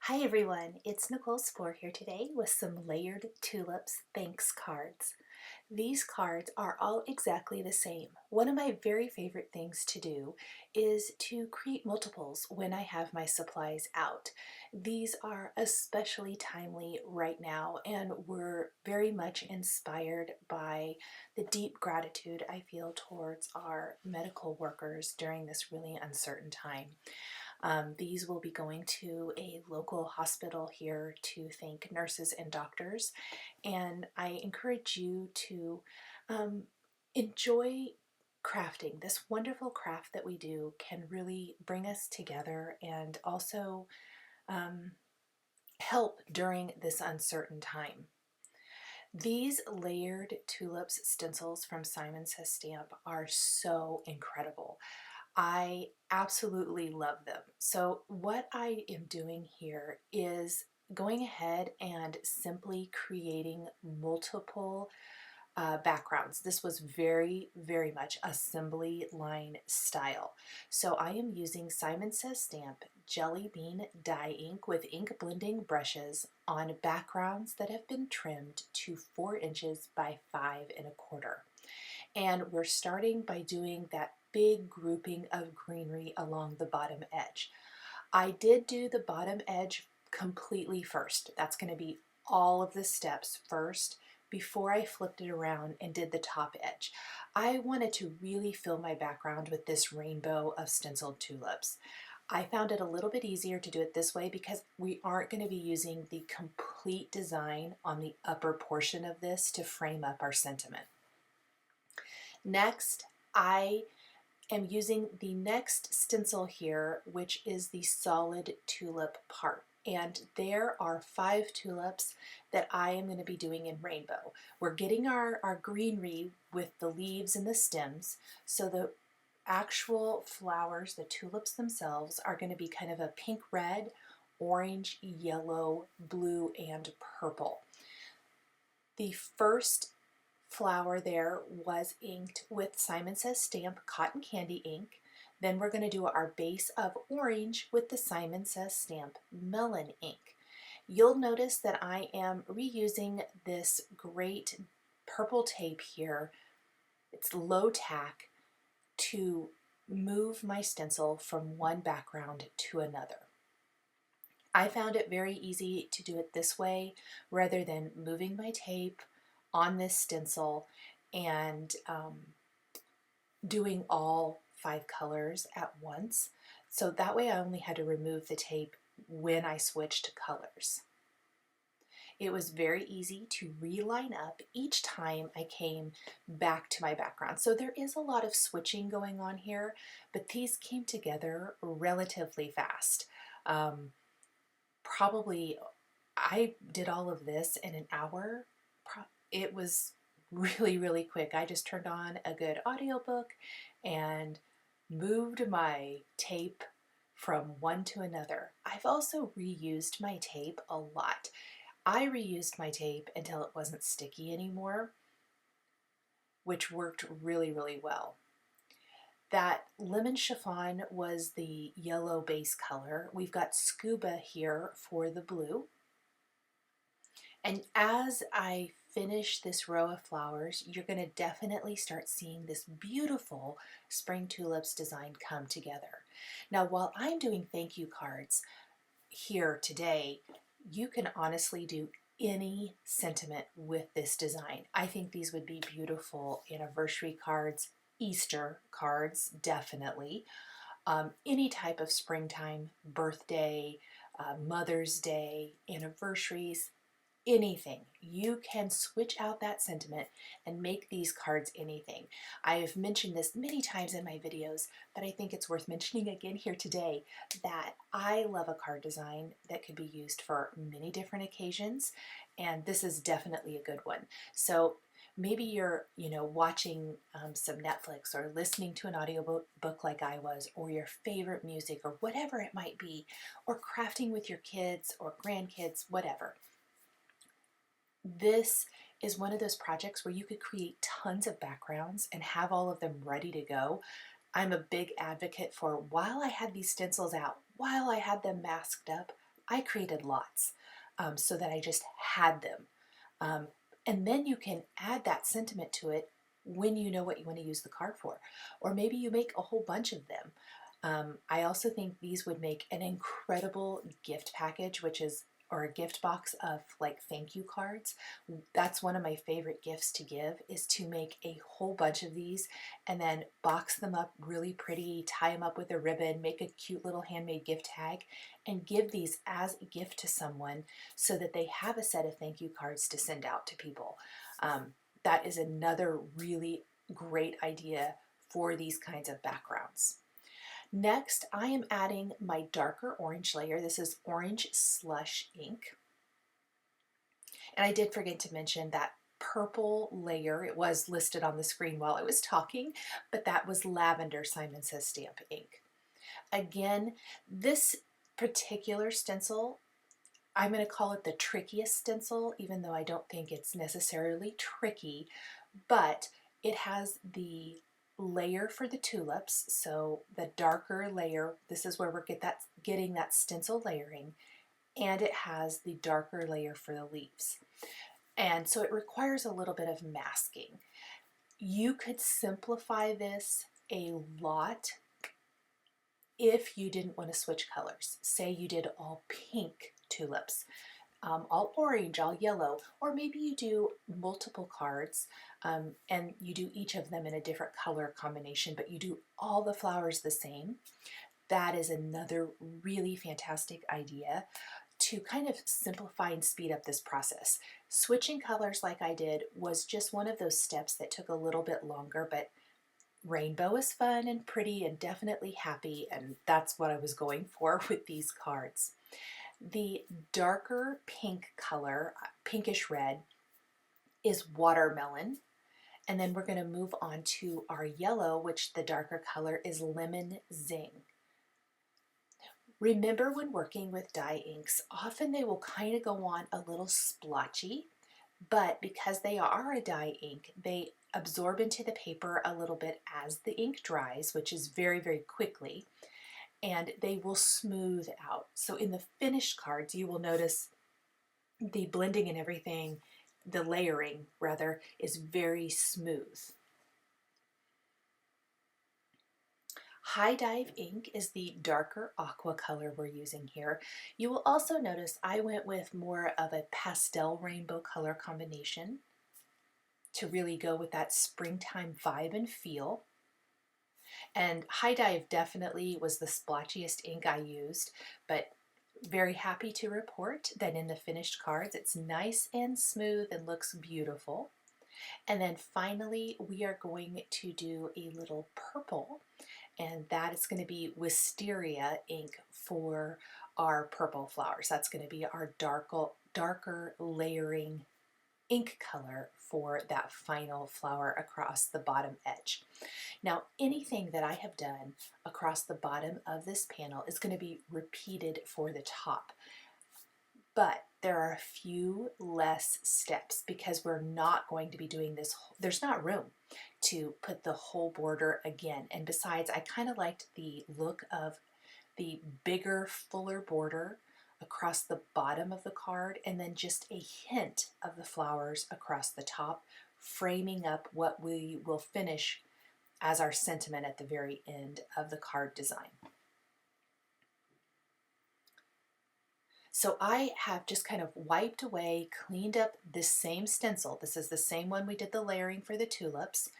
Hi everyone, it's Nicole Spohr here today with some layered tulips thanks cards. These cards are all exactly the same. One of my very favorite things to do is to create multiples when I have my supplies out. These are especially timely right now and were very much inspired by the deep gratitude I feel towards our medical workers during this really uncertain time. These will be going to a local hospital here to thank nurses and doctors, and I encourage you to enjoy crafting. This wonderful craft that we do can really bring us together and also um, help during this uncertain time. These layered tulips stencils from Simon Says Stamp are so incredible. I absolutely love them. So what I am doing here is going ahead and simply creating multiple backgrounds. This was very much assembly line style. So I am using Simon Says Stamp Jelly Bean dye ink with ink blending brushes on backgrounds that have been trimmed to 4 inches by 5 1/4. And we're starting by doing that big grouping of greenery along the bottom edge. I did do the bottom edge completely first. That's going to be all of the steps first before I flipped it around and did the top edge. I wanted to really fill my background with this rainbow of stenciled tulips. I found it a little bit easier to do it this way because we aren't going to be using the complete design on the upper portion of this to frame up our sentiment. Next, I am using the next stencil here, which is the solid tulip part. And there are 5 tulips that I am going to be doing in rainbow. We're getting our greenery with the leaves and the stems, so the actual flowers, the tulips themselves, are going to be kind of a pink red, orange, yellow, blue, and purple. The first flower there was inked with Simon Says Stamp cotton candy ink. Then we're going to do our base of orange with the Simon Says Stamp melon ink. You'll notice that I am reusing this great purple tape here. It's low tack to move my stencil from one background to another. I found it very easy to do it this way rather than moving my tape on this stencil and doing all 5 colors at once. So that way I only had to remove the tape when I switched colors. It was very easy to reline up each time I came back to my background. So there is a lot of switching going on here, but these came together relatively fast. Probably I did all of this in an hour. It was really quick. I just turned on a good audiobook and moved my tape from one to another. I've also reused my tape a lot. I reused my tape until it wasn't sticky anymore, which worked really well. That lemon chiffon was the yellow base color. We've got scuba here for the blue. And as I finish this row of flowers, you're going to definitely start seeing this beautiful spring tulips design come together. Now, while I'm doing thank you cards here today, you can honestly do any sentiment with this design. I think these would be beautiful anniversary cards, Easter cards, definitely. Any type of springtime, birthday, Mother's Day, anniversaries, anything. You can switch out that sentiment and make these cards anything. I have mentioned this many times in my videos, but I think it's worth mentioning again here today that I love a card design that could be used for many different occasions, and this is definitely a good one. So maybe you're, watching some Netflix or listening to an audiobook like I was, or your favorite music, or whatever it might be, or crafting with your kids or grandkids, whatever. This is one of those projects where you could create tons of backgrounds and have all of them ready to go. I'm a big advocate for while I had these stencils out, while I had them masked up, I created lots so that I just had them. And then you can add that sentiment to it when you know what you want to use the card for. Or maybe you make a whole bunch of them. I also think these would make an incredible gift package, or a gift box of like thank you cards. That's one of my favorite gifts to give, is to make a whole bunch of these and then box them up really pretty, tie them up with a ribbon, make a cute little handmade gift tag, and give these as a gift to someone so that they have a set of thank you cards to send out to people. That is another really great idea for these kinds of backgrounds. Next, I am adding my darker orange layer. This is orange slush ink. And I did forget to mention that purple layer. It was listed on the screen while I was talking, but that was lavender Simon Says Stamp ink. Again, this particular stencil, I'm going to call it the trickiest stencil, even though I don't think it's necessarily tricky, but it has the layer for the tulips, so the darker layer, this is where we're getting that stencil layering, and it has the darker layer for the leaves. And so it requires a little bit of masking. You could simplify this a lot if you didn't want to switch colors. Say you did all pink tulips, all orange, all yellow, or maybe you do multiple cards and you do each of them in a different color combination, but you do all the flowers the same. That is another really fantastic idea to kind of simplify and speed up this process. Switching colors like I did was just one of those steps that took a little bit longer, but rainbow is fun and pretty and definitely happy, and that's what I was going for with these cards. The darker pink color, pinkish red, is watermelon. And then we're going to move on to our yellow, which the darker color is lemon zing. Remember, when working with dye inks, often they will kind of go on a little splotchy, but because they are a dye ink, they absorb into the paper a little bit as the ink dries, which is very, very quickly, and they will smooth out. So in the finished cards, you will notice the blending and everything, the layering rather, is very smooth. High Dive ink is the darker aqua color we're using here. You will also notice I went with more of a pastel rainbow color combination to really go with that springtime vibe and feel. And High Dive definitely was the splotchiest ink I used, but very happy to report that in the finished cards it's nice and smooth and looks beautiful. And then finally we are going to do a little purple, and that is going to be Wisteria ink for our purple flowers. That's going to be our darker layering ink color for that final flower across the bottom edge. Now, anything that I have done across the bottom of this panel is going to be repeated for the top, but there are a few less steps because we're not going to be doing this. There's not room to put the whole border again, and besides, I kind of liked the look of the bigger, fuller border across the bottom of the card, and then just a hint of the flowers across the top, framing up what we will finish as our sentiment at the very end of the card design. So I have just kind of wiped away, cleaned up this same stencil. This is the same one we did the layering for the tulips.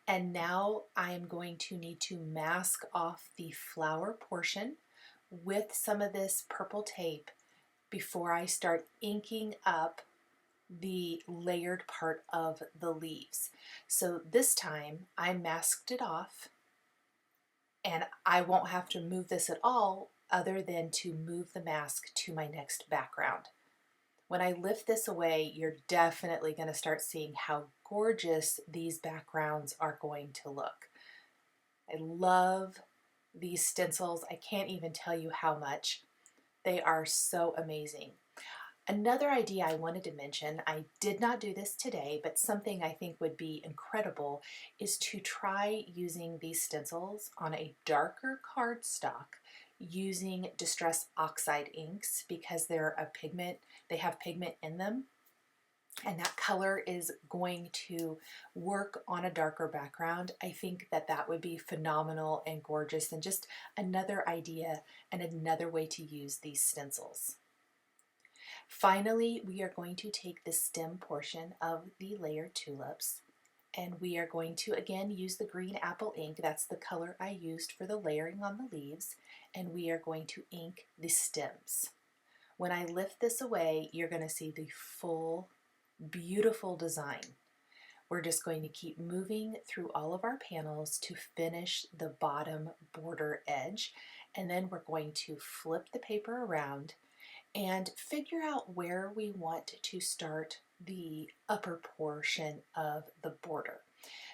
And now I am going to need to mask off the flower portion with some of this purple tape before I start inking up the layered part of the leaves. So this time I masked it off, and I won't have to move this at all other than to move the mask to my next background. When I lift this away, you're definitely going to start seeing how gorgeous these backgrounds are going to look. I love these stencils. I can't even tell you how much. They are so amazing. Another idea I wanted to mention, I did not do this today, but something I think would be incredible is to try using these stencils on a darker cardstock using Distress Oxide inks because they're a pigment, they have pigment in them, and that color is going to work on a darker background. I think that that would be phenomenal and gorgeous, and just another idea and another way to use these stencils. Finally, we are going to take the stem portion of the layered tulips, and we are going to again use the green apple ink. That's the color I used for the layering on the leaves, and we are going to ink the stems. When I lift this away, you're going to see the full beautiful design. We're just going to keep moving through all of our panels to finish the bottom border edge, and then we're going to flip the paper around and figure out where we want to start the upper portion of the border.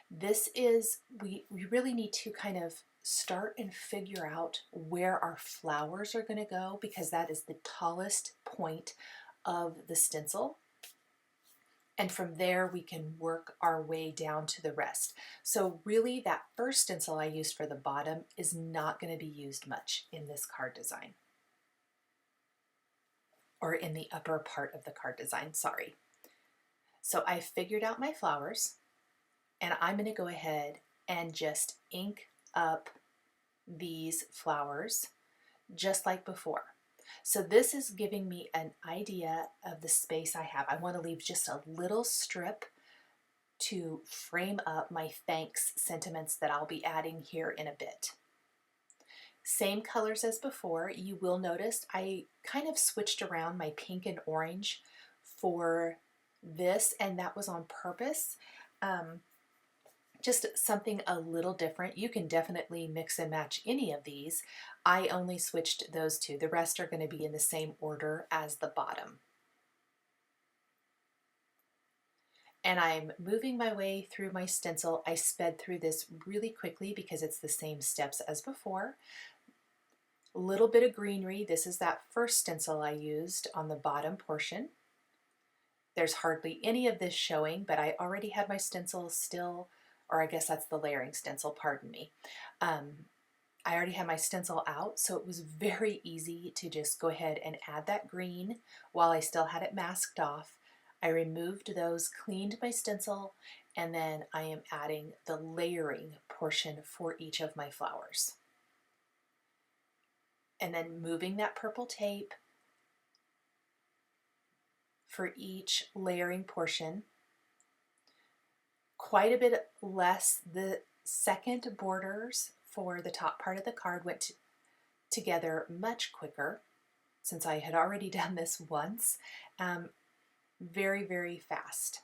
This is, we really need to kind of start and figure out where our flowers are going to go, because that is the tallest point of the stencil. And from there we can work our way down to the rest. So really that first stencil I used for the bottom is not going to be used much in this card design, or in the upper part of the card design, sorry. So I figured out my flowers, and I'm going to go ahead and just ink up these flowers just like before. So this is giving me an idea of the space I have. I want to leave just a little strip to frame up my thanks sentiments that I'll be adding here in a bit. Same colors as before. You will notice I kind of switched around my pink and orange for this, and that was on purpose. Just something a little different. You can definitely mix and match any of these. I only switched those two. The rest are going to be in the same order as the bottom. And I'm moving my way through my stencil. I sped through this really quickly because it's the same steps as before. A little bit of greenery. This is that first stencil I used on the bottom portion. There's hardly any of this showing, but I already had my stencil still, or I guess that's the layering stencil, pardon me. I already had my stencil out, so it was very easy to just go ahead and add that green while I still had it masked off. I removed those, cleaned my stencil, and then I am adding the layering portion for each of my flowers. And then moving that purple tape for each layering portion. Quite a bit less. The second borders for the top part of the card went together much quicker, since I had already done this once. Very, very fast.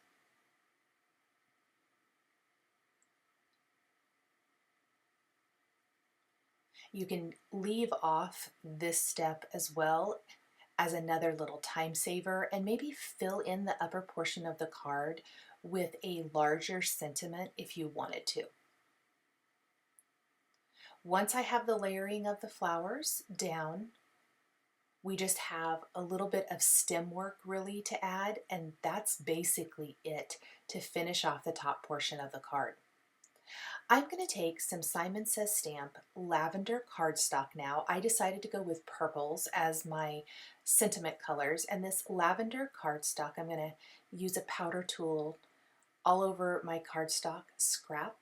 You can leave off this step as well as another little time saver, and maybe fill in the upper portion of the card with a larger sentiment if you wanted to. Once I have the layering of the flowers down, we just have a little bit of stem work really to add, and that's basically it to finish off the top portion of the card. I'm going to take some Simon Says Stamp lavender cardstock now. I decided to go with purples as my sentiment colors, and this lavender cardstock, I'm going to use a powder tool all over my cardstock scrap,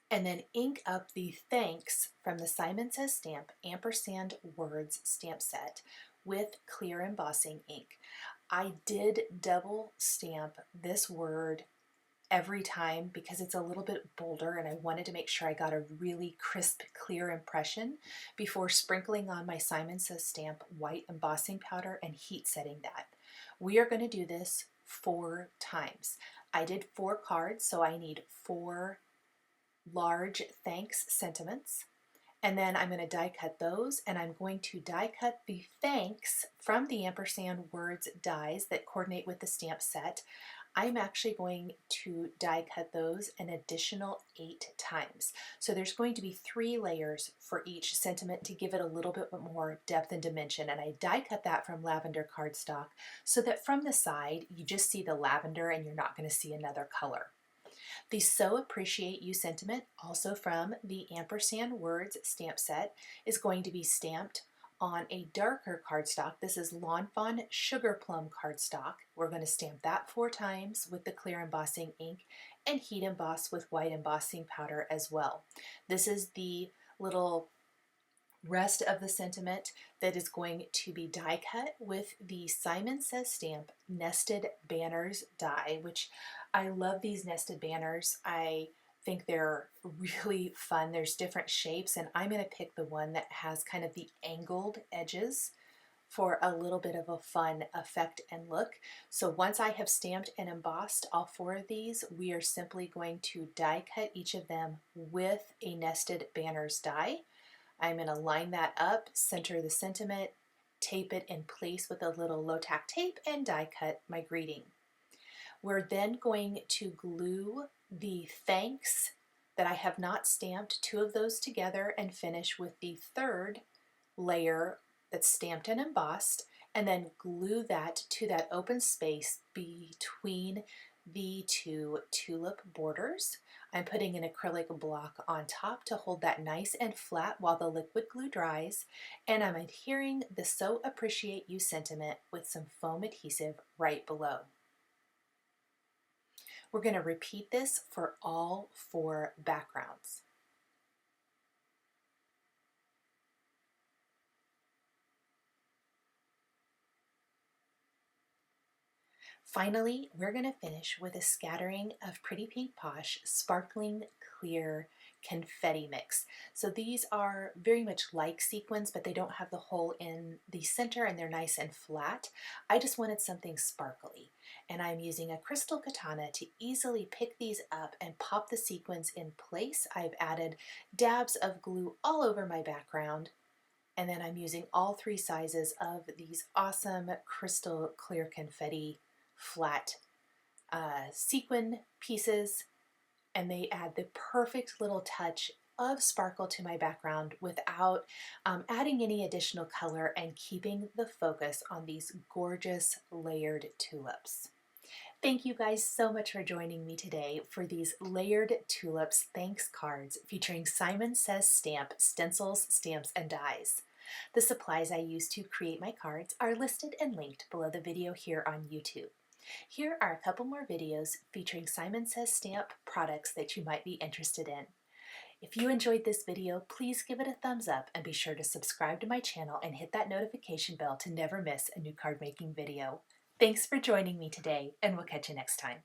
and then ink up the thanks from the Simon Says Stamp Ampersand Words stamp set with clear embossing ink. I did double stamp this word every time because it's a little bit bolder, and I wanted to make sure I got a really crisp, clear impression before sprinkling on my Simon Says Stamp white embossing powder and heat setting that. We are going to do this 4 times. I did 4 cards, so I need 4 large thanks sentiments, and then I'm going to die cut those, and I'm going to die cut the thanks from the Ampersand Words dies that coordinate with the stamp set. I'm actually going to die cut those an additional 8 times. So there's going to be 3 layers for each sentiment to give it a little bit more depth and dimension, and I die cut that from lavender cardstock so that from the side you just see the lavender and you're not going to see another color. The So Appreciate You sentiment, also from the Ampersand Words stamp set, is going to be stamped on a darker cardstock. This is Lawn Fawn Sugar Plum cardstock. We're going to stamp that 4 times with the clear embossing ink and heat emboss with white embossing powder as well. This is the little rest of the sentiment that is going to be die cut with the Simon Says Stamp Nested Banners die, which I love these nested banners. I think they're really fun. There's different shapes, and I'm going to pick the one that has kind of the angled edges for a little bit of a fun effect and look. So once I have stamped and embossed all 4 of these, we are simply going to die cut each of them with a nested banners die. I'm going to line that up, center the sentiment, tape it in place with a little low tack tape, and die cut my greeting. We're then going to glue the thanks that I have not stamped, 2 of those together, and finish with the 3rd layer that's stamped and embossed, and then glue that to that open space between the 2 tulip borders. I'm putting an acrylic block on top to hold that nice and flat while the liquid glue dries, and I'm adhering the So Appreciate You sentiment with some foam adhesive right below. We're going to repeat this for all 4 backgrounds. Finally, we're going to finish with a scattering of Pretty Pink Posh Sparkling Clear Confetti Mix. So these are very much like sequins, but they don't have the hole in the center and they're nice and flat. I just wanted something sparkly, and I'm using a crystal katana to easily pick these up and pop the sequins in place. I've added dabs of glue all over my background, and then I'm using all 3 sizes of these awesome crystal clear confetti flat sequin pieces, and they add the perfect little touch of sparkle to my background without adding any additional color and keeping the focus on these gorgeous layered tulips. Thank you guys so much for joining me today for these layered tulips thanks cards featuring Simon Says Stamp stencils, stamps, and dies. The supplies I used to create my cards are listed and linked below the video here on YouTube. Here are a couple more videos featuring Simon Says Stamp products that you might be interested in. If you enjoyed this video, please give it a thumbs up and be sure to subscribe to my channel and hit that notification bell to never miss a new card making video. Thanks for joining me today, and we'll catch you next time.